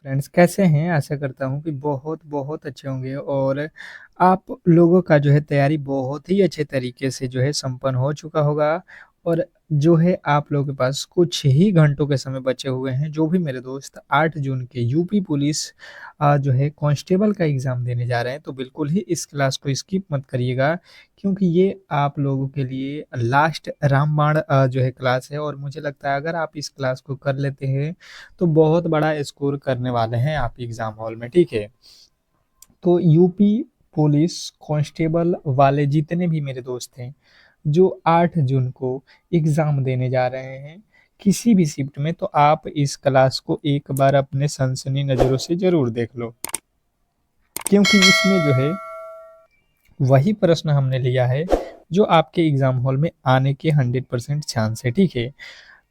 Friends कैसे हैं? आशा करता हूँ कि बहुत अच्छे होंगे और आप लोगों का जो है तैयारी बहुत ही अच्छे तरीके से जो है संपन्न हो चुका होगा और जो है आप लोगों के पास कुछ ही घंटों के समय बचे हुए हैं। जो भी मेरे दोस्त 8 जून के यूपी पुलिस जो है कांस्टेबल का एग्ज़ाम देने जा रहे हैं, तो बिल्कुल ही इस क्लास को स्किप मत करिएगा क्योंकि ये आप लोगों के लिए लास्ट रामबाण जो है क्लास है और मुझे लगता है अगर आप इस क्लास को कर लेते हैं तो बहुत बड़ा स्कोर करने वाले हैं आप एग्ज़ाम हॉल में, ठीक है? तो यूपी पुलिस कांस्टेबल वाले जितने भी मेरे दोस्त हैं, जो 8 जून को एग्ज़ाम देने जा रहे हैं, किसी भी शिफ्ट में, तो आप इस क्लास को एक बार अपने सनसनी नज़रों से ज़रूर देख लो। क्योंकि इसमें जो है वही प्रश्न हमने लिया है, जो आपके एग्ज़ाम हॉल में आने के 100% चांस है, ठीक है?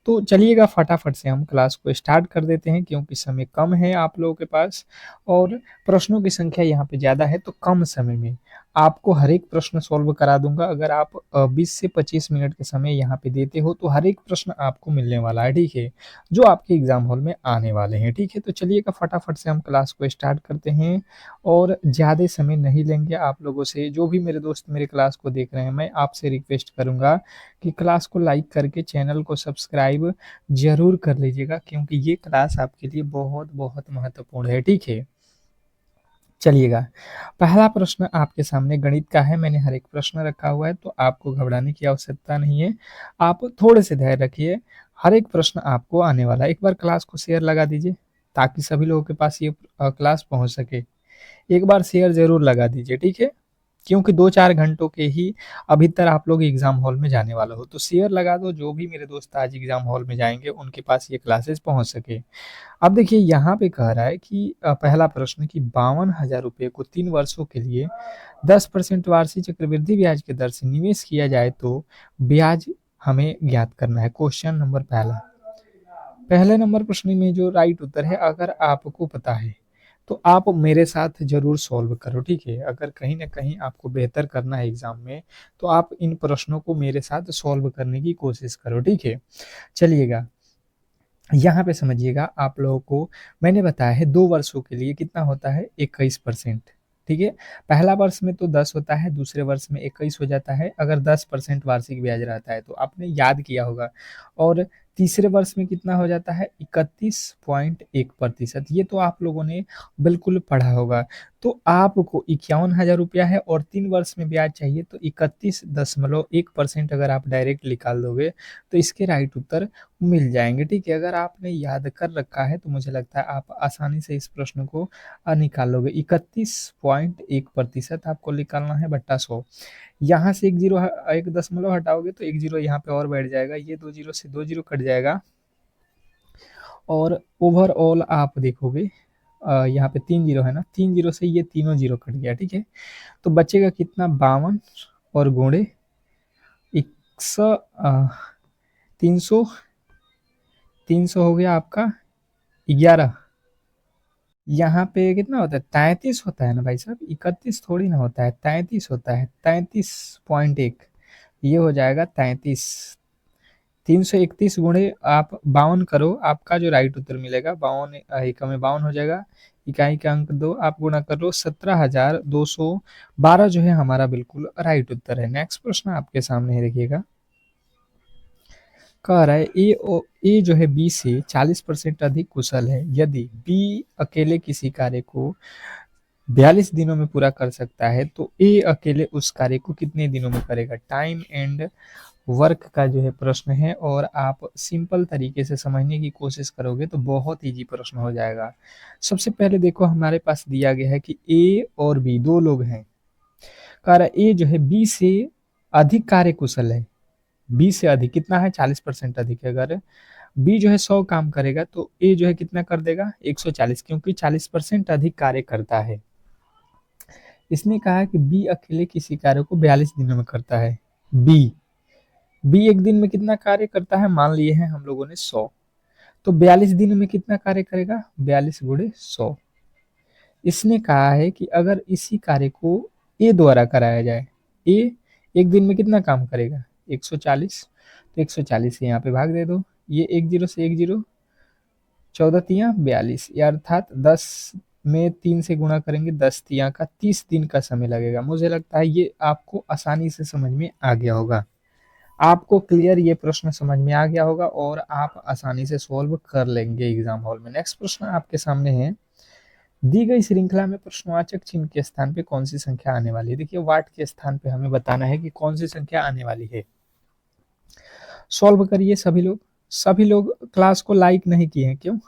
तो चलिएगा फटाफट से हम क्लास को स्टार्ट कर देते हैं क्योंकि समय कम है आप लोगों के पास और प्रश्नों की संख्या यहाँ पे ज़्यादा है, तो कम समय में आपको हर एक प्रश्न सॉल्व करा दूंगा। अगर आप 20 से 25 मिनट के समय यहाँ पे देते हो तो हर एक प्रश्न आपको मिलने वाला है, ठीक है, जो आपके एग्जाम हॉल में आने वाले हैं, ठीक है। तो चलिएगा फटाफट से हम क्लास को स्टार्ट करते हैं और ज़्यादा समय नहीं लेंगे आप लोगों से। जो भी मेरे दोस्त मेरे क्लास को देख रहे हैं, मैं आपसे रिक्वेस्ट करूंगा कि क्लास को लाइक करके चैनल को सब्सक्राइब ज़रूर कर लीजिएगा क्योंकि ये क्लास आपके लिए बहुत महत्वपूर्ण है, ठीक है। चलिएगा, पहला प्रश्न आपके सामने गणित का है। मैंने हर एक प्रश्न रखा हुआ है, तो आपको घबराने की आवश्यकता नहीं है। आप थोड़े से धैर्य रखिए, हर एक प्रश्न आपको आने वाला है। एक बार क्लास को शेयर लगा दीजिए ताकि सभी लोगों के पास ये क्लास पहुँच सके। एक बार शेयर ज़रूर लगा दीजिए, ठीक है? क्योंकि 2-4 घंटों के ही भीतर आप लोग एग्ज़ाम हॉल में जाने वाला हो, तो शेयर लगा दो, जो भी मेरे दोस्त आज एग्ज़ाम हॉल में जाएँगे, उनके पास ये क्लासेस पहुँच सके। अब देखिए यहाँ पे कह रहा है कि पहला प्रश्न कि 52,000 रुपए को 3 वर्षों के लिए 10% वार्षिक चक्रवृद्धि ब्याज की दर से निवेश किया जाए तो ब्याज हमें ज्ञात करना है। क्वेश्चन नंबर पहला। पहले नंबर प्रश्न में जो राइट उत्तर है, अगर आपको पता है तो आप मेरे साथ ज़रूर सॉल्व करो, ठीक है? अगर कहीं न कहीं आपको बेहतर करना है एग्ज़ाम में, तो आप इन प्रश्नों को मेरे साथ सॉल्व करने की कोशिश करो, ठीक है? चलिएगा, यहाँ पे समझिएगा आप लोगों को मैंने बताया है 2 वर्षों के लिए कितना होता है 21%, ठीक है? पहला वर्ष में तो 10 होता है, दूसरे वर्ष में 21 हो जाता है, अगर 10% वार्षिक ब्याज रहता है तो आपने याद किया होगा। और तीसरे वर्ष में कितना हो जाता है 31.1%, ये तो आप लोगों ने बिल्कुल पढ़ा होगा। तो आपको 51,000 रुपया है और 3 वर्ष में ब्याज चाहिए, तो 31.1% अगर आप डायरेक्ट निकाल दोगे तो इसके राइट उत्तर मिल जाएँगे, ठीक है? अगर आपने याद कर रखा है तो मुझे लगता है आप आसानी से इस प्रश्न को निकाल लोगे। 31.1% आपको निकालना है बट्टा 100। यहाँ से 1 दशमलव हटाओगे तो 1 ज़ीरो यहाँ पे और बैठ जाएगा। ये 2 ज़ीरो से 2 ज़ीरो कट जाएगा और ओवरऑल आप देखोगे यहाँ पे 3 ज़ीरो है ना, 3 ज़ीरो से ये तीनों ज़ीरो कट गया, ठीक है? तो बचेगा कितना 52 और गुणे 300 300 हो गया आपका 11। यहाँ पे कितना होता है 33 होता है ना भाई साहब, 31 थोड़ी ना होता है, 33 होता है, 33.1, ये हो जाएगा 33। 331 गुणे आप 52 करो, आपका जो राइट उत्तर मिलेगा 52 एकम में 52 हो जाएगा, इकाई का अंक 2 आप गुणा कर लो, 17,212 जो है हमारा बिल्कुल राइट उत्तर है। नेक्स्ट प्रश्न आपके सामने है, देखिएगा। कह रहा है ए जो है बी से 40% अधिक कुशल है। यदि बी अकेले किसी कार्य को 42 दिनों में पूरा कर सकता है तो ए अकेले उस कार्य को कितने दिनों में करेगा। टाइम एंड वर्क का जो है प्रश्न है और आप सिंपल तरीके से समझने की कोशिश करोगे तो बहुत इजी प्रश्न हो जाएगा। सबसे पहले देखो हमारे पास दिया गया है कि ए और बी दो लोग हैं। कह रहा है ए जो है बी से अधिक कार्य कुशल है। बी से अधिक कितना है 40% अधिक है। अगर बी जो है 100 काम करेगा तो ए जो है कितना कर देगा 140, क्योंकि 40% अधिक कार्य करता है। इसने कहा कि बी अकेले किसी कार्य को 42 दिनों में करता है। बी बी एक दिन में कितना कार्य करता है, मान लिए हैं हम लोगों ने 100, तो 42 दिन में कितना कार्य करेगा 42 गुणे 100। इसने कहा है कि अगर इसी कार्य को ए द्वारा कराया जाए, ए एक दिन में कितना काम करेगा 140, तो 140 से यहाँ पे भाग दे दो, ये 1 जीरो से 1 जीरो 14 तियां 42, या अर्थात 10 में 3 से गुणा करेंगे, 10 तियां का 30 दिन का समय लगेगा। मुझे लगता है ये आपको आसानी से समझ में आ गया होगा। आपको क्लियर ये प्रश्न समझ में आ गया होगा और आप आसानी से सॉल्व कर लेंगे एग्जाम हॉल में। नेक्स्ट प्रश्न आपके सामने है, दी गई श्रृंखला में प्रश्नवाचक चिन्ह के स्थान पे कौन सी संख्या आने वाली है। देखिए वाट के स्थान पे हमें बताना है कि कौन सी संख्या आने वाली है। सॉल्व करिए सभी लोग। सभी लोग क्लास को लाइक नहीं किए हैं, क्यों?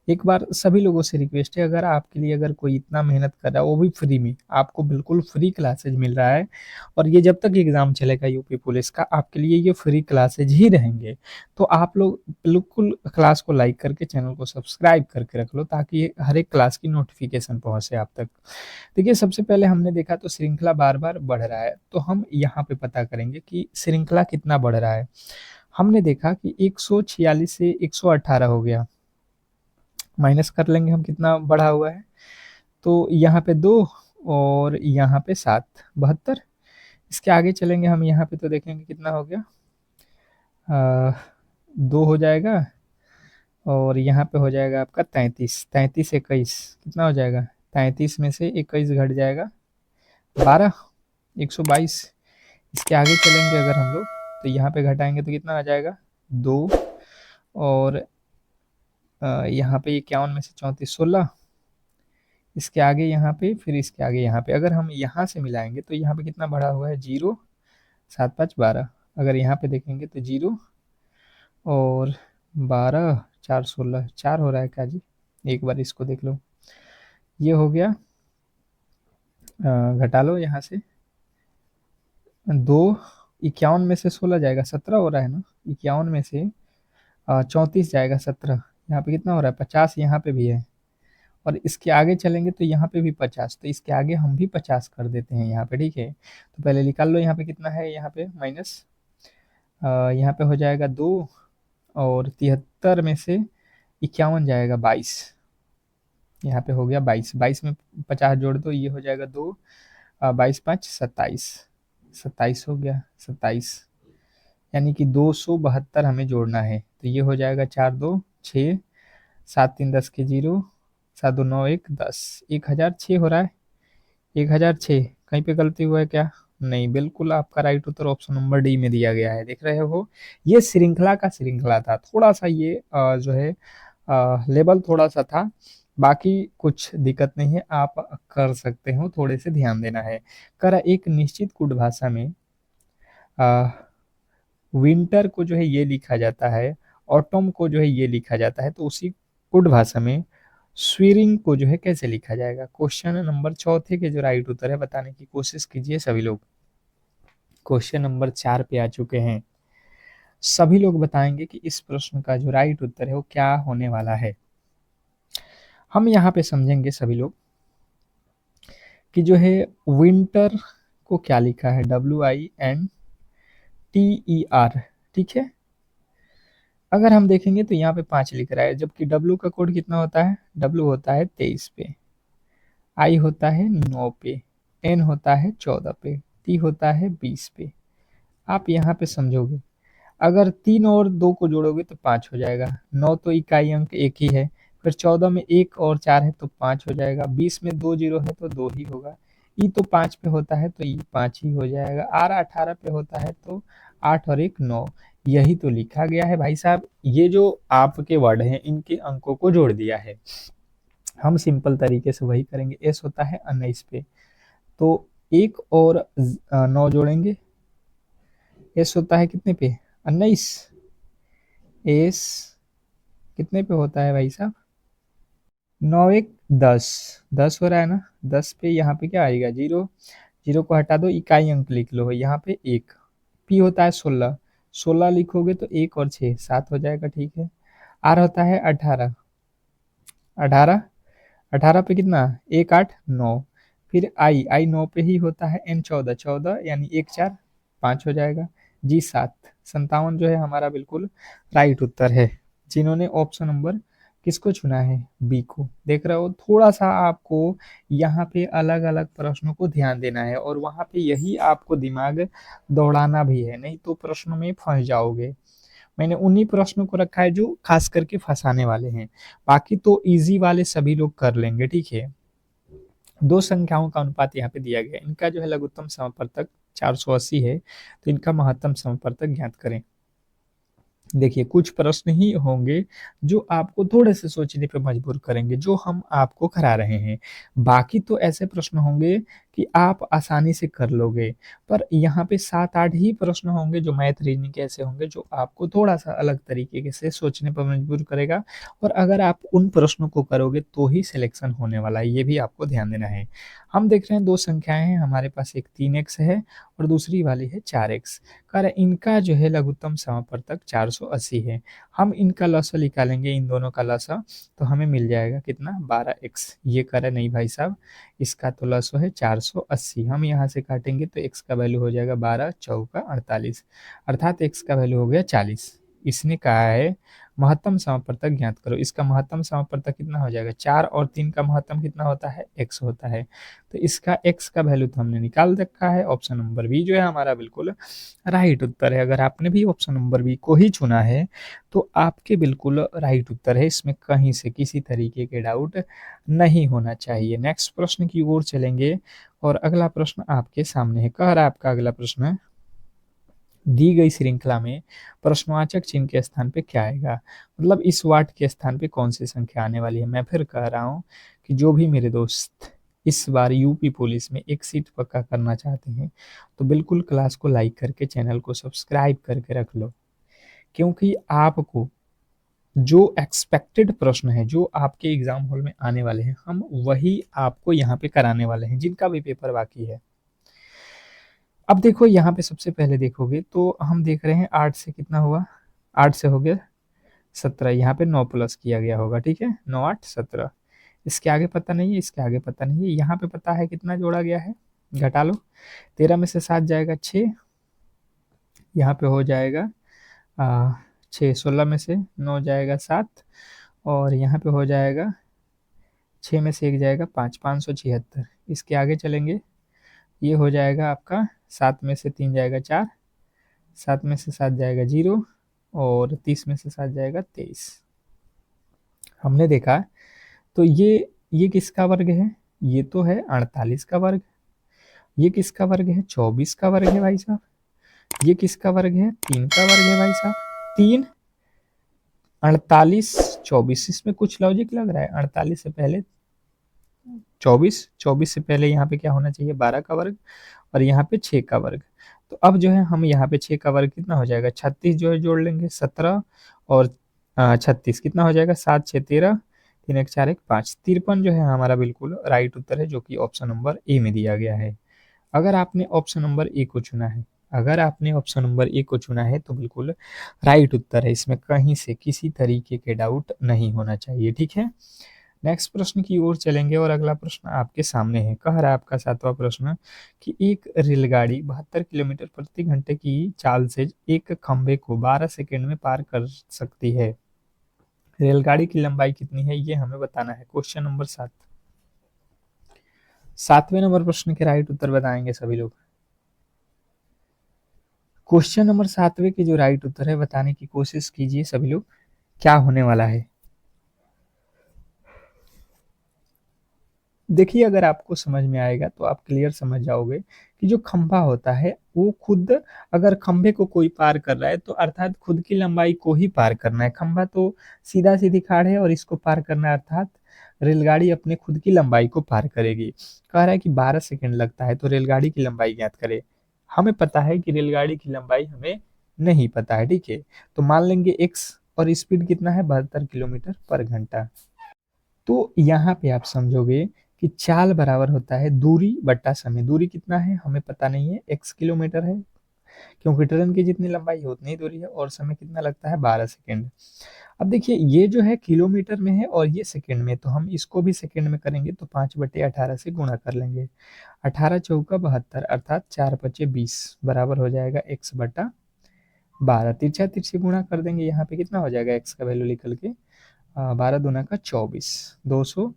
एक बार सभी लोगों से रिक्वेस्ट है, अगर आपके लिए अगर कोई इतना मेहनत कर रहा है, वो भी फ्री में, आपको बिल्कुल फ्री क्लासेज मिल रहा है और ये जब तक एग्जाम चलेगा यूपी पुलिस का, आपके लिए ये फ्री क्लासेज ही रहेंगे। तो आप लोग बिल्कुल क्लास को लाइक करके चैनल को सब्सक्राइब करके रख लो, ताकि हर एक क्लास की नोटिफिकेशन पहुंचे आप तक। देखिए सबसे पहले हमने देखा तो श्रृंखला बार बार बढ़ रहा है, तो हम यहाँ पे पता करेंगे कि श्रृंखला कितना बढ़ रहा है। हमने देखा कि 146 से 118 हो गया, माइनस कर लेंगे हम कितना बढ़ा हुआ है, तो यहाँ पे 2 और यहाँ पे 7, 72। इसके आगे चलेंगे हम, यहाँ पे तो देखेंगे कितना हो गया, 2 हो जाएगा और यहाँ पे हो जाएगा आपका 33, 33 21 कितना हो जाएगा, 33 में से 21 घट जाएगा 12, 122। इसके आगे चलेंगे अगर हम लोग, तो यहाँ पे घटाएंगे तो कितना आ जाएगा 2 और यहाँ पे 51 में से 34 16, इसके आगे यहाँ पे, फिर इसके आगे यहाँ पे। अगर हम यहाँ से मिलाएंगे तो यहाँ पे कितना बढ़ा हुआ है 0, 7 5 12। अगर यहाँ पे देखेंगे तो 0 और 12 4 16, 4 हो रहा है क्या जी, एक बार इसको देख लो। ये हो गया, घटा लो यहाँ से 2, 51 में से 16 जाएगा 17 हो रहा है ना, 51 में से 34 जाएगा 17, यहाँ पे कितना हो रहा है 50, यहाँ पे भी है। और इसके आगे चलेंगे तो यहाँ पे भी 50, तो इसके आगे हम भी 50 कर देते हैं यहाँ पे, ठीक है। तो पहले निकाल लो यहाँ पे कितना है, यहाँ पे माइनस, यहाँ पे हो जाएगा 2 और 73 में से 51 जाएगा 22, यहाँ पे हो गया 22, 22 में 50 जोड़ दो, ये हो जाएगा 2, 22 5 27, 27 हो गया 27, यानी कि 272 हमें जोड़ना है। तो ये हो जाएगा 4 2 6, 7 3 10 के 0, 7 2 9 1 10, 1006 हो रहा है, 1006। कहीं पे गलती हुआ है क्या? नहीं, बिल्कुल आपका राइट उत्तर ऑप्शन नंबर डी में दिया गया है, देख रहे हो। ये श्रृंखला का श्रृंखला था, थोड़ा सा ये जो है लेवल थोड़ा सा था, बाकी कुछ दिक्कत नहीं है, आप कर सकते हो, थोड़े से ध्यान देना है। कर एक निश्चित कुट भाषा में विंटर को जो है ये लिखा जाता है, ऑटम को जो है ये लिखा जाता है, तो उसी कुट भाषा में स्वीरिंग को जो है कैसे लिखा जाएगा। क्वेश्चन नंबर 4 के जो राइट उत्तर है बताने की कोशिश कीजिए सभी लोग। क्वेश्चन नंबर 4 पे आ चुके हैं, सभी लोग बताएंगे कि इस प्रश्न का जो राइट उत्तर है वो क्या होने वाला है। हम यहाँ पे समझेंगे सभी लोग कि जो है विंटर को क्या लिखा है, WINTER, ठीक है। अगर हम देखेंगे तो यहाँ पे 5 लिख रहा है, जबकि W का कोड कितना होता है, W होता है 23 पे, I होता है 9 पे, N होता है 14 पे, T होता है 20 पे। आप यहाँ पे समझोगे, अगर 3 और 2 को जोड़ोगे तो 5 हो जाएगा, 9 तो इकाई अंक एक ही है, फिर 14 में 1 और 4 है तो 5 हो जाएगा, 20 में 2 जीरो है तो 2 ही होगा, ई तो 5 पे होता है तो ई 5 ही हो जाएगा, आर 18 पे होता है तो 8 और 1 9। यही तो लिखा गया है भाई साहब, ये जो आपके वर्ड हैं इनके अंकों को जोड़ दिया है। हम सिंपल तरीके से वही करेंगे। एस होता है 19 पे, तो 1 और 9 जोड़ेंगे, एस होता है कितने पे 19, एस कितने पे होता है भाई साहब, 9 1 10, 10 हो रहा है ना, 10 पे यहाँ पे क्या आएगा 0, 0 को हटा दो, इकाई अंक लिख लो यहाँ पे 1, पी होता है 16, 16 लिखोगे तो 1 और 6 7 हो जाएगा, ठीक है। आर होता है 18, 18, 18 पे कितना 1 8 9, फिर आई 9 पे ही होता है, एन 14, 14 यानी 1 4 5 हो जाएगा, जी 7, 57 जो है हमारा बिल्कुल राइट उत्तर है। जिन्होंने ऑप्शन नंबर किसको चुना है, बी को, देख रहे हो। थोड़ा सा आपको यहाँ पे अलग अलग प्रश्नों को ध्यान देना है और वहाँ पे यही आपको दिमाग दौड़ाना भी है, नहीं तो प्रश्नों में फंस जाओगे। मैंने उन्हीं प्रश्नों को रखा है जो खास करके फँसाने वाले हैं। बाकी तो ईज़ी वाले सभी लोग कर लेंगे, ठीक है? 2 संख्याओं का अनुपात यहाँ पे दिया गया है। इनका जो है लघुत्तम समापवर्तक 480 है, तो इनका महत्तम समापवर्तक ज्ञात करें। देखिए, कुछ प्रश्न ही होंगे जो आपको थोड़े-से सोचने पे मजबूर करेंगे, जो हम आपको करा रहे हैं। बाकी तो ऐसे प्रश्न होंगे कि आप आसानी से कर लोगे, पर यहाँ पे 7-8 ही प्रश्न होंगे जो मैथ रीज़निंग के ऐसे होंगे जो आपको थोड़ा-सा अलग तरीके के से सोचने पर मजबूर करेगा और अगर आप उन प्रश्नों को करोगे तो ही सिलेक्शन होने वाला है, ये भी आपको ध्यान देना है। हम देख रहे हैं 2 संख्याएँ हैं, हमारे पास एक 3x है और दूसरी वाली है 4x। कह रहे इनका जो है लघुत्तम समापवर्तक 480 है। हम इनका लसा निकालेंगे, इन दोनों का लसा, तो हमें मिल जाएगा कितना 12x। ये कह रहे नहीं भाई साहब, इसका तो लसा है 480। हम यहाँ से काटेंगे तो x का वैल्यू हो जाएगा 12 चौका 48, अर्थात x का वैल्यू हो गया 40। इसने कहा है महत्तम समापवर्तक ज्ञात करो। इसका महत्तम समापवर्तक कितना हो जाएगा, 4 और 3 का महत्तम कितना होता है, x होता है। तो इसका x का वैल्यू तो हमने निकाल रखा है। ऑप्शन नंबर बी जो है हमारा बिल्कुल राइट उत्तर है। अगर आपने भी ऑप्शन नंबर बी को ही चुना है तो आपके बिल्कुल राइट उत्तर है, इसमें कहीं से किसी तरीके के डाउट नहीं होना चाहिए। नेक्स्ट प्रश्न की ओर चलेंगे और अगला प्रश्न आपके सामने है। कह रहा है आपका अगला प्रश्न, दी गई श्रृंखला में प्रश्नवाचक चिन्ह के स्थान पे क्या आएगा, मतलब इस वाट के स्थान पे कौन सी संख्या आने वाली है। मैं फिर कह रहा हूँ कि जो भी मेरे दोस्त इस बार यूपी पुलिस में एक सीट पक्का करना चाहते हैं तो बिल्कुल क्लास को लाइक करके चैनल को सब्सक्राइब करके रख लो, क्योंकि आपको जो एक्सपेक्टेड प्रश्न है जो आपके एग्जाम हॉल में आने वाले हैं हम वही आपको यहाँ पे कराने वाले हैं, जिनका भी पेपर बाकी है। अब देखो यहाँ पे सबसे पहले देखोगे तो हम देख रहे हैं 8 से कितना हुआ, 8 से हो गया 17, यहाँ पे 9 प्लस किया गया होगा, ठीक है, 9 8 17। इसके आगे पता नहीं है, इसके आगे पता नहीं है, यहाँ पे पता है कितना जोड़ा गया है, घटा लो। 13 में से 7 जाएगा 6, यहाँ पे हो जाएगा 6, 16 में से 9 जाएगा 7 और यहाँ पे हो जाएगा 6 में से 1 जाएगा 5, 576। इसके आगे चलेंगे, ये हो जाएगा आपका 7 में से 3 जाएगा 4, 7 में से 7 जाएगा 0 और 30 में से 7 जाएगा 23। हमने देखा तो ये किसका वर्ग है, ये तो है 48 का वर्ग। ये किसका वर्ग है, 24 का वर्ग है भाई साहब। ये किसका वर्ग है, 3 का वर्ग है भाई साहब। 3 48 24, इसमें कुछ लॉजिक लग रहा है। 48 से पहले 24, 24 से पहले यहाँ पे क्या होना चाहिए, 12 का वर्ग और यहाँ पे 6 का वर्ग। तो अब जो है हम यहाँ पे 6 का वर्ग कितना हो जाएगा, 36 जो है जोड़ लेंगे, 17 और 36 कितना हो जाएगा, 7 6 13, 3 1 4 1 5, 53 जो है हमारा बिल्कुल राइट उत्तर है, जो कि ऑप्शन नंबर ए में दिया गया है। अगर आपने ऑप्शन नंबर ए को चुना है, अगर आपने ऑप्शन नंबर ए को चुना है तो बिल्कुल राइट उत्तर है, इसमें कहीं से किसी तरीके के डाउट नहीं होना चाहिए, ठीक है। नेक्स्ट प्रश्न की ओर चलेंगे और अगला प्रश्न आपके सामने है। कह रहा है आपका 7वां प्रश्न कि एक रेलगाड़ी 72 किलोमीटर प्रति घंटे की चाल से एक खंभे को 12 सेकंड में पार कर सकती है। रेलगाड़ी की लंबाई कितनी है ये हमें बताना है। क्वेश्चन नंबर 7, 7वें नंबर प्रश्न के राइट उत्तर बताएंगे सभी लोग। क्वेश्चन नंबर 7वें के जो राइट उत्तर है बताने की कोशिश कीजिए सभी लोग, क्या होने वाला है। देखिए, अगर आपको समझ में आएगा तो आप क्लियर समझ जाओगे कि जो खंभा होता है वो खुद, अगर खंभे को कोई पार कर रहा है तो अर्थात खुद की लंबाई को ही पार करना है। खंभा तो सीधा सीधी खाड़ है और इसको पार करना है, अर्थात रेलगाड़ी अपने खुद की लंबाई को पार करेगी। कह रहा है कि 12 सेकंड लगता है, तो रेलगाड़ी की लंबाई ज्ञात करें। हमें पता है कि रेलगाड़ी की लंबाई हमें नहीं पता है, ठीक है, तो मान लेंगे एक्स और स्पीड कितना है 72 किलोमीटर पर घंटा। तो यहाँ पे आप समझोगे कि चाल बराबर होता है दूरी बट्टा समय। दूरी कितना है हमें पता नहीं है, x किलोमीटर है, क्योंकि ट्रेन की जितनी लंबाई है उतनी दूरी है, और समय कितना लगता है 12 सेकेंड। अब देखिए ये जो है किलोमीटर में है और ये सेकेंड में, तो हम इसको भी सेकेंड में करेंगे तो 5/18 से गुणा कर लेंगे। 18 चौका 72, अर्थात 4 5 20 बराबर हो जाएगा x/12। तिरछा तिरछी गुणा कर देंगे, यहाँ पे कितना हो जाएगा x का वैल्यू निकल के 12 दूना का 24, 200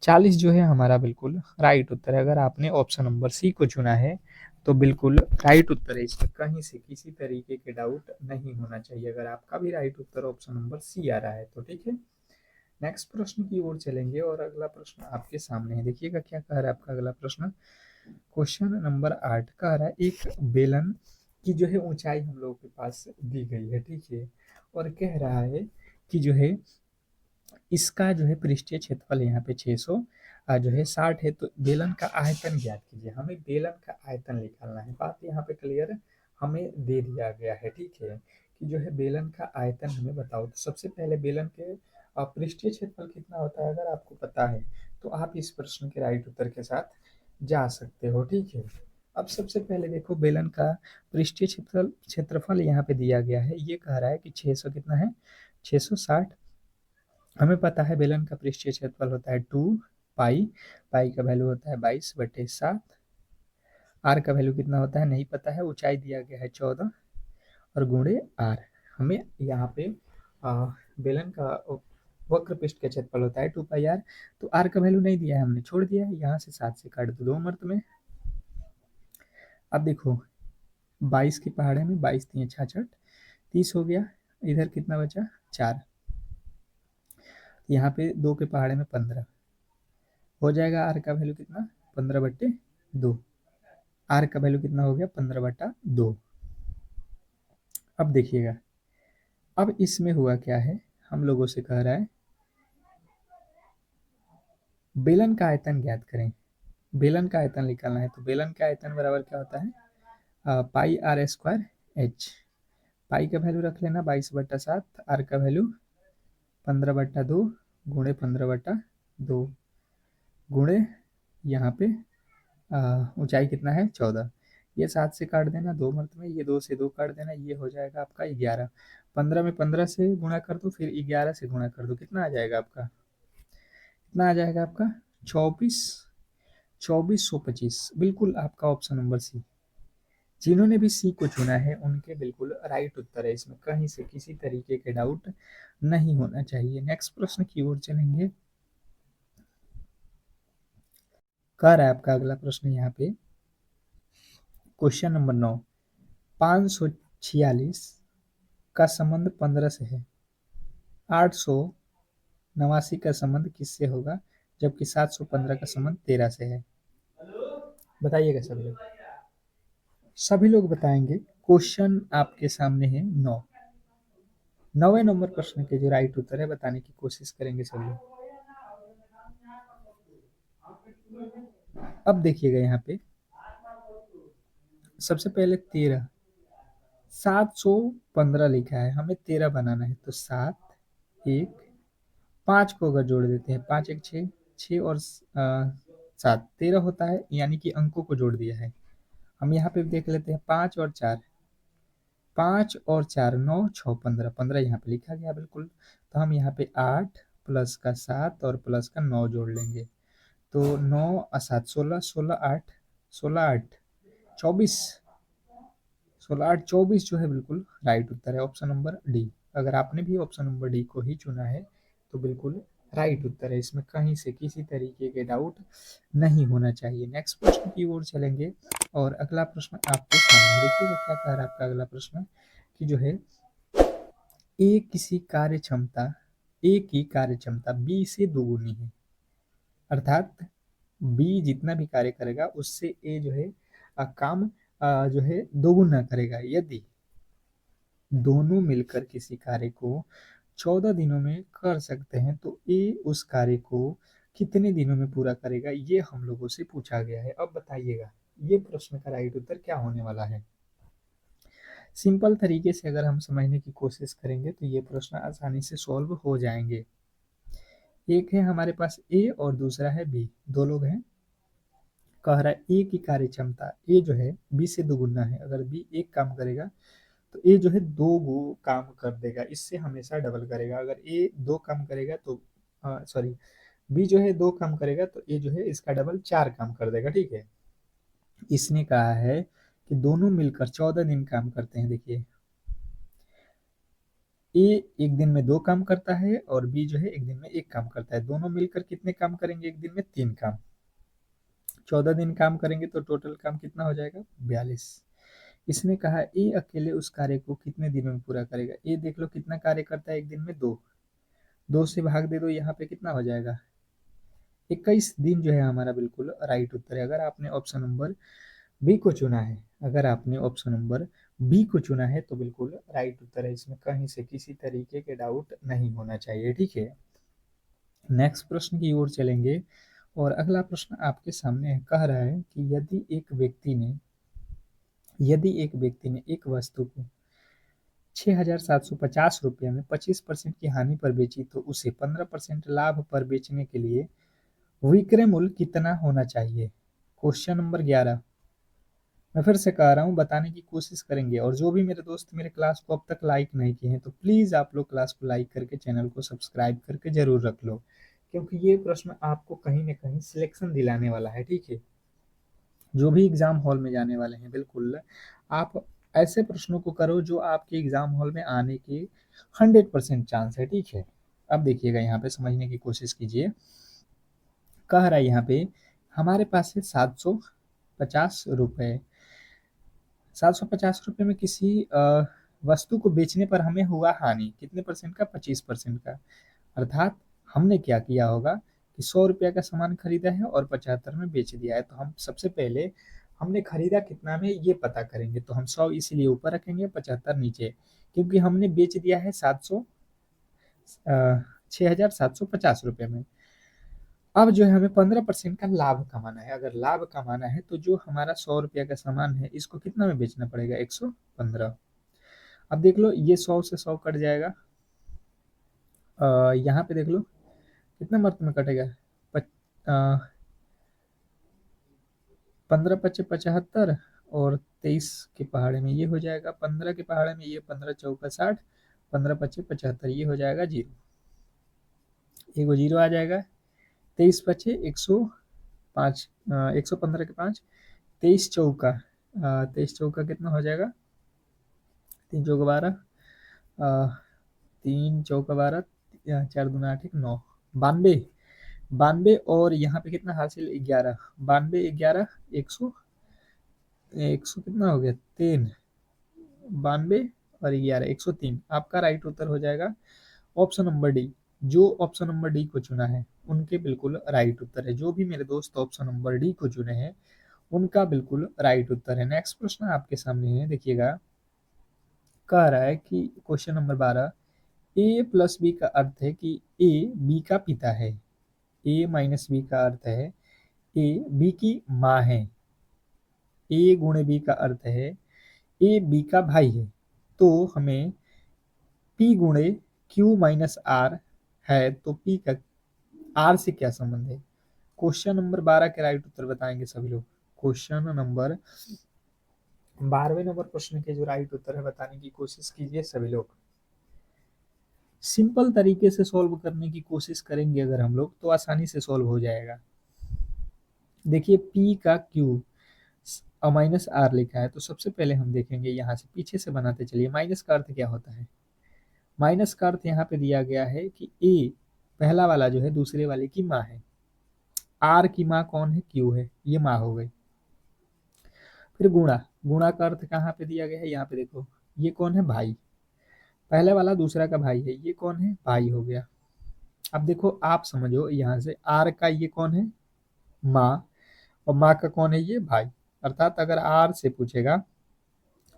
40 जो है हमारा बिल्कुल राइट उत्तर है। अगर आपने ऑप्शन नंबर सी को चुना है तो बिल्कुल राइट उत्तर है, इसमें कहीं से किसी तरीके के डाउट नहीं होना चाहिए। अगर आपका भी राइट उत्तर ऑप्शन नंबर सी आ रहा है तो ठीक है। नेक्स्ट प्रश्न की ओर चलेंगे और अगला प्रश्न आपके सामने है। देखिएगा क्या कह रहा है आपका अगला प्रश्न। क्वेश्चन नंबर 8 कह रहा है एक बेलन की जो है ऊंचाई हम लोगों के पास दी गई है, ठीक है, और कह रहा है कि जो है इसका जो है पृष्ठीय क्षेत्रफल यहाँ पे 600 जो है 60 है, तो बेलन का आयतन ज्ञात कीजिए। हमें बेलन का आयतन निकालना है। बात यहाँ पे क्लियर हमें दे दिया गया है, ठीक है, कि जो है बेलन का आयतन हमें बताओ। तो सबसे पहले बेलन के पृष्ठीय क्षेत्रफल कितना होता है अगर आपको पता है तो आप इस प्रश्न के राइट उत्तर के साथ जा सकते हो, ठीक है। अब सबसे पहले देखो बेलन का पृष्ठीय क्षेत्रफल यहाँ पे दिया गया है। ये कह रहा है कि 600 कितना है, 660। हमें पता है बेलन का पृष्ठीय क्षेत्रफल होता है 2 पाई, पाई का वैल्यू होता है 22/7। आर का वैल्यू कितना होता है नहीं पता है, ऊंचाई दिया गया है 14 और गुणे आर। हमें यहाँ पे बेलन का वक्र पृष्ठ का क्षेत्रफल होता है 2 पाई आर, तो आर का वैल्यू नहीं दिया है, हमने छोड़ दिया है। यहाँ से 7 से काट दो 2 मर्त में। अब देखो 22 की पहाड़े में 22 3 66, 30 हो गया। इधर कितना बचा 4, यहाँ पे 2 के पहाड़े में 15 हो जाएगा। आर का वैल्यू कितना 15/2। आर का वैल्यू कितना हो गया 15/2। अब देखिएगा अब इसमें हुआ क्या है, हम लोगों से कह रहा है बेलन का आयतन ज्ञात करें। बेलन का आयतन निकालना है, तो बेलन का आयतन बराबर क्या होता है पाई आर स्क्वायर एच। पाई का वैल्यू रख लेना 22/7, आर का वैल्यू 15/2 गुणे 15/2 गुणे यहाँ पे ऊंचाई कितना है 14। ये 7 से काट देना 2 मर्त में, ये 2 से 2 काट देना, ये हो जाएगा आपका 11। 15 में 15 से गुणा कर दो, फिर 11 से गुणा कर दो, कितना आ जाएगा आपका, कितना आ जाएगा आपका 2425। बिल्कुल आपका ऑप्शन नंबर सी। जिन्होंने भी सी को चुना है उनके बिल्कुल राइट उत्तर है, इसमें कहीं से किसी तरीके के डाउट नहीं होना चाहिए। नेक्स्ट प्रश्न की ओर चलेंगे। कह रहा है आपका अगला प्रश्न यहाँ पे क्वेश्चन नंबर 9, 546 का संबंध 15 से है। 889 का संबंध किससे होगा, जबकि 715 का संबंध 13 से है। बताइएगा सभी लोग, सभी लोग बताएंगे। क्वेश्चन आपके सामने है 9, 9वें नंबर प्रश्न के जो राइट उत्तर है बताने की कोशिश करेंगे सभी लोग। अब देखिएगा यहाँ पे सबसे पहले 13, 715 लिखा है, हमें 13 बनाना है, तो 7 1 5 को अगर जोड़ देते हैं 5 1 6, 6 और 7 13 होता है, यानी कि अंकों को जोड़ दिया है। हम यहाँ पे देख लेते हैं 5 और 4, 5 और 4 9 6 15, 15 यहाँ पे लिखा गया बिल्कुल। तो हम यहाँ पे 8 प्लस का 7 और प्लस का 9 जोड़ लेंगे, तो 9 और 7 16, 16 8 16 8 24, 16 8 24 जो है बिल्कुल राइट उत्तर है ऑप्शन नंबर डी। अगर आपने भी ऑप्शन नंबर डी को ही चुना है तो बिल्कुल राइट उत्तर है, इसमें कहीं से किसी तरीके के डाउट नहीं होना चाहिए। नेक्स्ट प्रश्न की ओर चलेंगे और अगला प्रश्न आपके सामने देखिएगा क्या कह रहा है आपका अगला प्रश्न, कि जो है ए किसी कार्य क्षमता ए की कार्य क्षमता बी से दोगुनी है, अर्थात बी जितना भी कार्य करेगा उससे ए जो है काम जो है दोगुना करेगा। यदि दोनों मिलकर किसी कार्य को 14 दिनों में कर सकते हैं तो ए उस कार्य को कितने दिनों में पूरा करेगा, ये हम लोगों से पूछा गया है। अब बताइएगा ये प्रश्न का राइट उत्तर क्या होने वाला है। सिंपल तरीके से अगर हम समझने की कोशिश करेंगे तो ये प्रश्न आसानी से सॉल्व हो जाएंगे। एक है हमारे पास ए और दूसरा है बी, दो लोग हैं। कह रहा है ए की कार्य क्षमता, ए जो है बी से दोगुना है, अगर बी एक काम करेगा तो ए जो है दो गो काम कर देगा, इससे हमेशा डबल करेगा। अगर ए दो काम करेगा तो सॉरी बी जो है दो काम करेगा तो ए जो है इसका डबल 4 काम कर देगा, ठीक है। इसने कहा है कि दोनों मिलकर 14 दिन काम करते हैं। देखिए ए एक दिन में 2 काम करता है और बी जो है एक दिन में 1 काम करता है। दोनों मिलकर कितने काम करेंगे एक दिन में? 3 काम। 14 दिन काम करेंगे तो टोटल काम कितना हो जाएगा? 42। इसने कहा ए अकेले उस कार्य को कितने दिनों में पूरा करेगा? ए देख लो कितना कार्य करता है एक दिन में? 2। 2 से भाग दे दो, यहाँ पे कितना हो जाएगा? 21 दिन जो है हमारा बिल्कुल राइट उत्तर है। अगर आपने ऑप्शन नंबर बी को चुना है, अगर आपने ऑप्शन नंबर बी को चुना है तो बिल्कुल राइट उत्तर है। इसमें कहीं से किसी तरीके के डाउट नहीं होना चाहिए, ठीक है। नेक्स्ट प्रश्न की ओर चलेंगे और अगला प्रश्न आपके सामने कह रहा है कि यदि एक व्यक्ति ने एक वस्तु को 6,750 रुपये में 25% की हानि पर बेची तो उसे 15% लाभ पर बेचने के लिए विक्रय मूल्य कितना होना चाहिए? Question number 11। मैं फिर से कह रहा हूँ, बताने की कोशिश करेंगे और जो भी मेरे दोस्त मेरे क्लास को अब तक लाइक नहीं किए हैं तो प्लीज़ आप लोग क्लास को लाइक करके चैनल को सब्सक्राइब करके जरूर रख लो, क्योंकि ये प्रश्न आपको कहीं ना कहीं सिलेक्शन दिलाने वाला है, ठीक है। जो भी एग्जाम हॉल में जाने वाले हैं बिल्कुल आप ऐसे प्रश्नों को करो जो आपके एग्जाम हॉल में आने के 100% चांस है, ठीक है। अब देखिएगा यहाँ पे समझने की कोशिश कीजिए। कह रहा है यहाँ पे हमारे पास है 750 रुपये। 750 रुपये में किसी वस्तु को बेचने पर हमें हुआ हानि कितने परसेंट का? 25% का। अर्थात हमने क्या किया होगा कि 100 रुपया का सामान खरीदा है और 75 में बेच दिया है। तो हम सबसे पहले हमने खरीदा कितना में ये पता करेंगे, तो हम 100 इसीलिए ऊपर रखेंगे, 75 नीचे, क्योंकि हमने बेच दिया है 6,750 रुपये में। अब जो है हमें 15% का लाभ कमाना है। अगर लाभ कमाना है तो जो हमारा 100 रुपया का सामान है इसको कितना में बेचना पड़ेगा? 115। अब देख लो ये 100 से 100 कट जाएगा। यहाँ पे देख लो कितना मात्रा में कटेगा? 15 पच्चे 75 और 23 के पहाड़े में ये हो जाएगा 15 के पहाड़े में ये 15 चौका 60, 15 पच्चे 75, ये हो जाएगा 0। एगो 0 आ जाएगा। 23 पच्चे 105, 115 के 5, 23 चौका 23 चौका कितना हो जाएगा? 3 चौका 12, 3 चौका 12, 4 दूना 8, 9, 92। 92 और यहाँ पे कितना हासिल? 11। 92 11 100, 100 कितना हो गया? 3। 92 और 11 103। आपका राइट उत्तर हो जाएगा ऑप्शन नंबर डी। जो ऑप्शन नंबर डी को चुना है उनके बिल्कुल राइट उत्तर है। जो भी मेरे दोस्त ऑप्शन नंबर डी को चुने हैं उनका बिल्कुल राइट उत्तर है। नेक्स्ट प्रश्न आपके सामने है, देखिएगा। कह रहा है कि क्वेश्चन नंबर 12, ए प्लस बी का अर्थ है कि ए बी का पिता है। ए माइनस बी का अर्थ है ए बी की माँ है। ए गुणे बी का अर्थ है ए बी का भाई है। तो हमें पी गुणे क्यू माइनस आर है तो पी का आर से क्या संबंध है? क्वेश्चन नंबर 12 के राइट उत्तर बताएंगे सभी लोग। क्वेश्चन नंबर 12वें नंबर प्रश्न के जो राइट उत्तर है बताने की कोशिश कीजिए सभी लोग। सिंपल तरीके से सॉल्व करने की कोशिश करेंगे अगर हम लोग तो आसानी से सॉल्व हो जाएगा। देखिए पी का क्यू माइनस आर लिखा है तो सबसे पहले हम देखेंगे यहाँ से पीछे से बनाते चलिए। माइनस का अर्थ क्या होता है? माइनस का अर्थ यहाँ पे दिया गया है कि ए पहला वाला जो है दूसरे वाले की माँ है। आर की माँ कौन है? क्यू है, ये माँ हो गई। फिर गुणा, गुणा का अर्थ कहाँ पे दिया गया है? यहाँ पे देखो, ये कौन है? भाई। पहले वाला दूसरा का भाई है, ये कौन है? भाई हो गया। अब देखो आप समझो यहाँ से आर का ये कौन है? माँ। और माँ का कौन है? ये भाई। अर्थात अगर आर से पूछेगा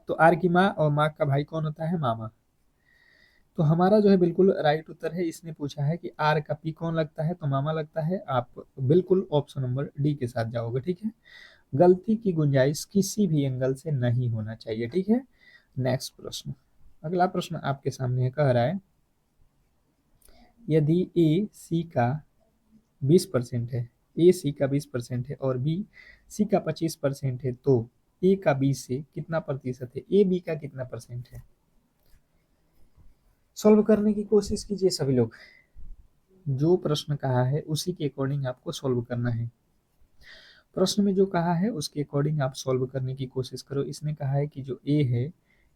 तो आर की माँ और माँ का भाई कौन होता है? मामा। तो हमारा जो है बिल्कुल राइट उत्तर है। इसने पूछा है कि आर का पी कौन लगता है तो मामा लगता है। आप बिल्कुल ऑप्शन नंबर डी के साथ जाओगे, ठीक है। गलती की गुंजाइश किसी भी एंगल से नहीं होना चाहिए, ठीक है। नेक्स्ट प्रश्न, अगला प्रश्न आपके सामने कह रहा है यदि ए सी का 20% है, ए सी का 20% है और बी सी का 25% है तो ए का बी से कितना प्रतिशत है? ए बी का कितना परसेंट है? सॉल्व करने की कोशिश कीजिए सभी लोग। जो प्रश्न कहा है उसी के अकॉर्डिंग आपको सॉल्व करना है। प्रश्न में जो कहा है उसके अकॉर्डिंग आप सॉल्व करने की कोशिश करो। इसने कहा है कि जो ए है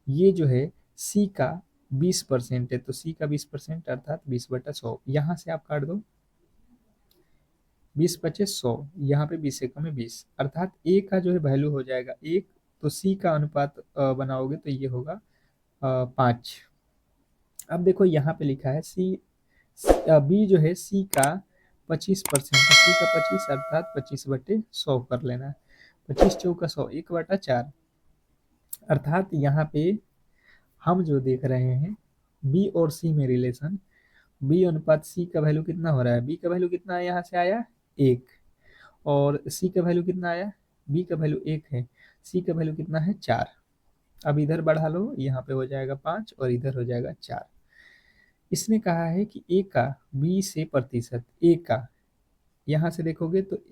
ये जो है सी का 20% है तो सी का 20% अर्थात 20/100। यहाँ से आप काट दो, 20 25 100, यहाँ पे 20 एकम में 20, अर्थात ए का जो है वैल्यू हो जाएगा 1। तो सी का अनुपात बनाओगे तो ये होगा 5। अब देखो यहाँ पे लिखा है सी, बी जो है सी का 25%, सी का 25 अर्थात 25/100 कर लेना। 25 × 4 = 1/4, अर्थात यहाँ पे हम जो देख रहे हैं बी और सी में रिलेशन, बी अनुपात सी का वैल्यू कितना हो रहा है, बी का वैल्यू कितना है, यहाँ से आया 1, और सी का वैल्यू कितना आया, बी का वैल्यू 1 है, सी का वैल्यू कितना है 4। अब इधर बढ़ा लो, यहाँ पे हो जाएगा 5 और इधर हो जाएगा 4। इसने कहा है कि ए का बी से प्रतिशत, ए का यहाँ से देखोगे तो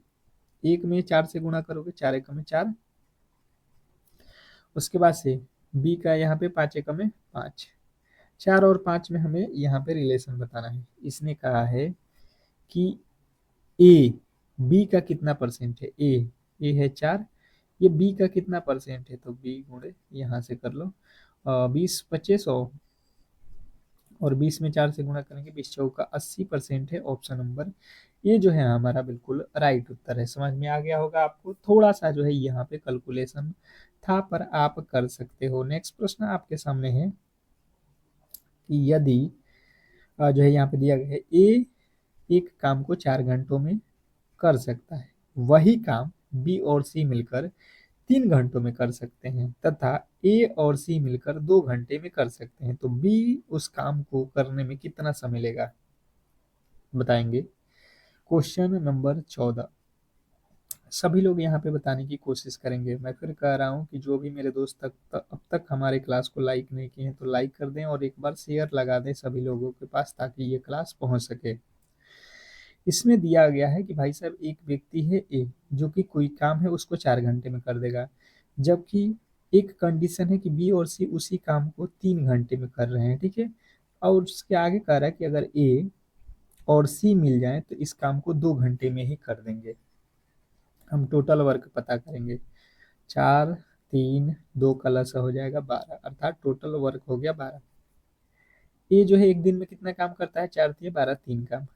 1 में 4 से गुणा करोगे, 4 एकम में 4, उसके बाद से बी का यहाँ पे 5 एकम में 5, 4 और 5 में हमें यहाँ पे रिलेशन बताना है। इसने कहा है कि ए बी का कितना परसेंट है, ए है 4, ये बी का कितना परसेंट है, तो बी गुणे यहाँ से कर लो 20/100, और 20 में 4 से गुणा करेंगे, 20 × 4 = 80% है। ऑप्शन नंबर ये जो है हमारा बिल्कुल राइट उत्तर है। समझ में आ गया होगा आपको, थोड़ा सा जो है यहाँ पे कैलकुलेशन था पर आप कर सकते हो। नेक्स्ट प्रश्न आपके सामने है कि यदि जो है यहाँ पे दिया गया है ए एक काम को 4 घंटों में कर सकता है, वही काम बी और सी मिलकर 3 घंटों में कर सकते हैं, तथा ए और सी मिलकर 2 घंटे में कर सकते हैं, तो बी उस काम को करने में कितना समय लेगा, बताएंगे। क्वेश्चन नंबर 14, सभी लोग यहाँ पे बताने की कोशिश करेंगे। मैं फिर कह रहा हूँ कि जो भी मेरे दोस्त अब तक हमारे क्लास को लाइक नहीं किए हैं तो लाइक कर दें और एक बार शेयर लगा दें सभी लोगों के पास, ताकि ये क्लास पहुंच सके। इसमें दिया गया है कि भाई साहब एक व्यक्ति है ए, जो कि कोई काम है उसको 4 घंटे में कर देगा, जबकि एक कंडीशन है कि बी और सी उसी काम को 3 घंटे में कर रहे हैं, ठीक है। और उसके आगे कह रहा है कि अगर ए और सी मिल जाए तो इस काम को 2 घंटे में ही कर देंगे। हम टोटल वर्क पता करेंगे, 4 3 2 का लसा हो जाएगा 12, अर्थात टोटल वर्क हो गया 12। ए जो है एक दिन में कितना काम करता है, 4 × 12 3 काम।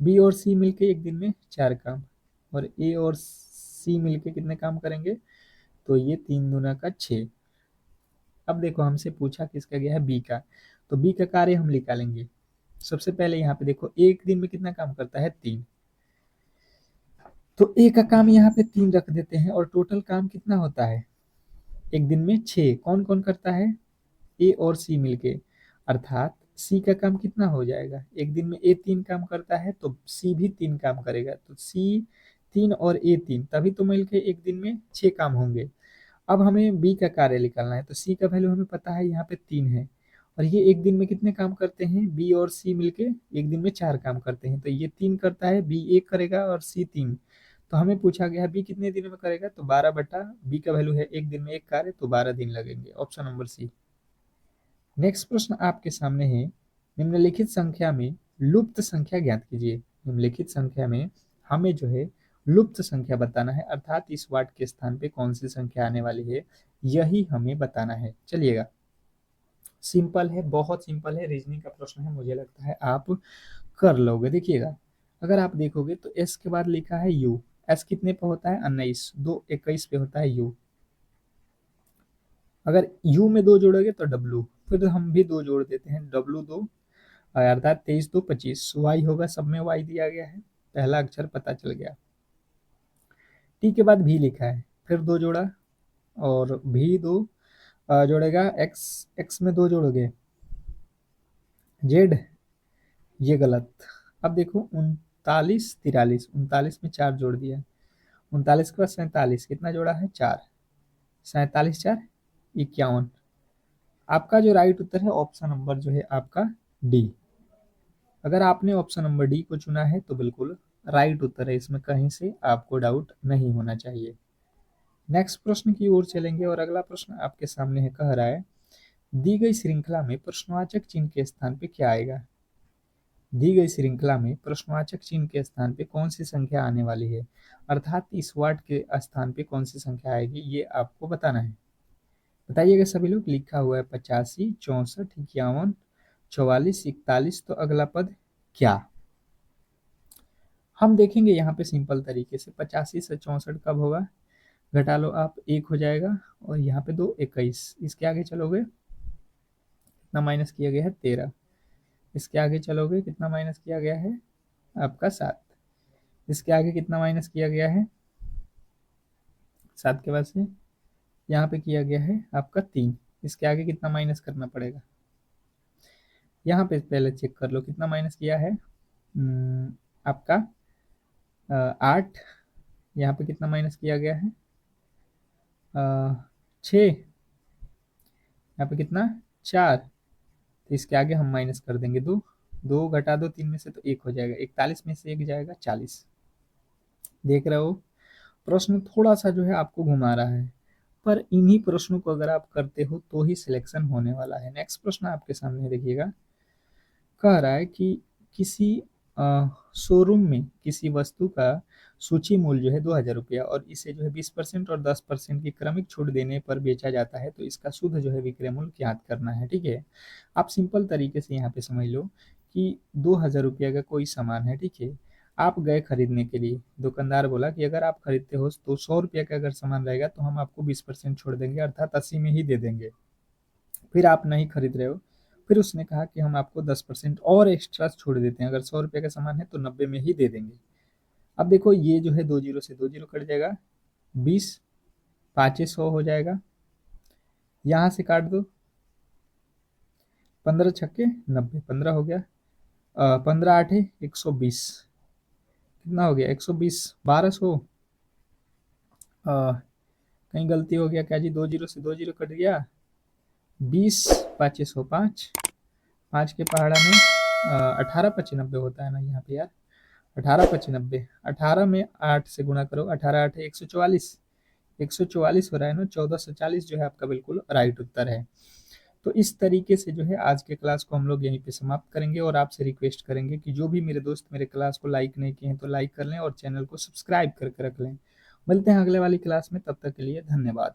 बी और सी मिलके एक दिन में 4 काम, और ए और सी मिलके कितने काम करेंगे, तो ये 3 दूना का 6। अब देखो हमसे पूछा किसका गया है, बी का, तो बी का कार्य हम निकालेंगे। सबसे पहले यहाँ पे देखो एक दिन में कितना काम करता है, 3, तो ए का काम यहाँ पे 3 रख देते हैं, और टोटल काम कितना होता है एक दिन में 6। कौन कौन करता है, ए और सी मिलके, अर्थात सी का काम कितना हो जाएगा, एक दिन में ए 3 काम करता है तो सी भी 3 काम करेगा, तो सी 3 और ए 3, तभी तो मिलके एक दिन में 6 काम होंगे। अब हमें बी का कार्य निकालना है, तो सी का वैल्यू हमें पता है यहाँ पे 3 है, और ये एक दिन में कितने काम करते हैं, बी और सी मिलके एक दिन में 4 काम करते हैं, तो ये 3 करता है, बी 1 करेगा और सी 3। तो हमें पूछा गया है बी कितने दिन में करेगा, तो 12 बी का वैल्यू है एक दिन में एक कार्य, तो 12 दिन लगेंगे, ऑप्शन नंबर सी। नेक्स्ट प्रश्न आपके सामने है, निम्नलिखित संख्या में लुप्त संख्या ज्ञात कीजिए। निम्नलिखित संख्या में हमें जो है लुप्त संख्या बताना है, अर्थात इस वाट के स्थान पे कौन सी संख्या आने वाली है यही हमें बताना है। चलिएगा, सिंपल है, बहुत सिंपल है, रीजनिंग का प्रश्न है, मुझे लगता है आप कर लोगे। देखिएगा, अगर आप देखोगे तो एस के बाद लिखा है यू, एस कितने पे होता है 19, 2 21 पे होता है यू। अगर यू में 2 जोड़ोगे तो डब्लू, फिर हम भी 2 जोड़ देते हैं, डब्लू 2, अर्थात 23 2 25, वाई होगा, सब में वाई दिया गया है, पहला अक्षर पता चल गया। टी के बाद भी लिखा है, फिर 2 जोड़ा, और भी 2 जोड़ेगा, एक्स, एक्स में 2 जोड़ोगे, जेड, ये गलत। अब देखो 39 43, 39 में 4 जोड़ दिया, 39 के बाद 47, कितना जोड़ा है 4, 47 4 51। आपका जो राइट उत्तर है ऑप्शन नंबर जो है आपका डी। अगर आपने ऑप्शन नंबर डी को चुना है तो बिल्कुल राइट उत्तर है, इसमें कहीं से आपको डाउट नहीं होना चाहिए। नेक्स्ट प्रश्न की ओर चलेंगे, और अगला प्रश्न आपके सामने है, कह रहा है दी गई श्रृंखला में प्रश्नवाचक चिन्ह के स्थान पे क्या आएगा। दी गई श्रृंखला में प्रश्नवाचक चिन्ह के स्थान पे कौन सी संख्या आने वाली है, अर्थात इस वर्ड के स्थान पे कौन सी संख्या आएगी, ये आपको बताना है। बताइएगा सभी लोग। लिखा हुआ है 85, 64, 51, 44, 41, तो अगला पद क्या? हम देखेंगे यहाँ पे सिंपल तरीके से 85 से 64 कब होगा, घटा लो आप, एक हो जाएगा, और यहाँ पे 2 21, इसके आगे चलोगे कितना माइनस किया गया है 13, इसके आगे चलोगे कितना माइनस किया गया है आपका 7, इसके आगे कितना माइनस किया गया है 7 के बाद से यहाँ पे किया गया है आपका 3, इसके आगे कितना माइनस करना पड़ेगा, यहाँ पे पहले चेक कर लो कितना माइनस किया है आपका 8, यहाँ पे कितना माइनस किया गया है 6, यहाँ पे कितना 4, तो इसके आगे हम माइनस कर देंगे 2, 2 घटा दो 3 में से तो 1 हो जाएगा, 41 में से 1 जाएगा 40। देख रहे हो, प्रश्न थोड़ा सा जो है आपको घुमा रहा है, पर इन्हीं प्रश्नों को अगर आप करते हो तो ही सिलेक्शन होने वाला है। नेक्स्ट प्रश्न आपके सामने देखिएगा, कह रहा है कि किसी शोरूम में किसी वस्तु का सूची मूल्य जो है 2000 रुपया, और इसे जो है 20% और 10% की क्रमिक छूट देने पर बेचा जाता है, तो इसका शुद्ध जो है विक्रय मूल्य ज्ञात करना है। ठीक है, आप सिंपल तरीके से यहाँ पे समझ लो कि 2000 रुपया का कोई सामान है, ठीक है, आप गए खरीदने के लिए, दुकानदार बोला कि अगर आप खरीदते हो तो 100 रुपया का अगर सामान रहेगा तो हम आपको 20% छोड़ देंगे, अर्थात 80 में ही दे देंगे। फिर आप नहीं खरीद रहे हो, फिर उसने कहा कि हम आपको 10% और एक्स्ट्रा छोड़ देते हैं, अगर 100 रुपये का सामान है तो 90 में ही दे देंगे। अब देखो ये जो है 2 जीरो से 2 जीरो कट जाएगा, 20 पाँचे 100 हो जाएगा, यहाँ से काट दो, 15 छक्के 90, 15 हो गया, 15 आठे 120, कितना हो गया 120, 1200, कहीं गलती हो गया क्या जी, 2 जीरो से 2 जीरो कट गया, 20 पाँचे 100, 5, 5 के पहाड़ा में 18 पच्ची 90 होता है ना यहाँ पे यार, 18 पच्ची 90, 18 में 8 से गुणा करो, 18 आठे 144, 144 हो रहा है ना, 1440 जो है आपका बिल्कुल राइट उत्तर है। तो इस तरीके से जो है आज के क्लास को हम लोग यहीं पे समाप्त करेंगे, और आपसे रिक्वेस्ट करेंगे कि जो भी मेरे दोस्त मेरे क्लास को लाइक नहीं किए हैं तो लाइक कर लें और चैनल को सब्सक्राइब करके रख लें। मिलते हैं अगले वाली क्लास में, तब तक के लिए धन्यवाद।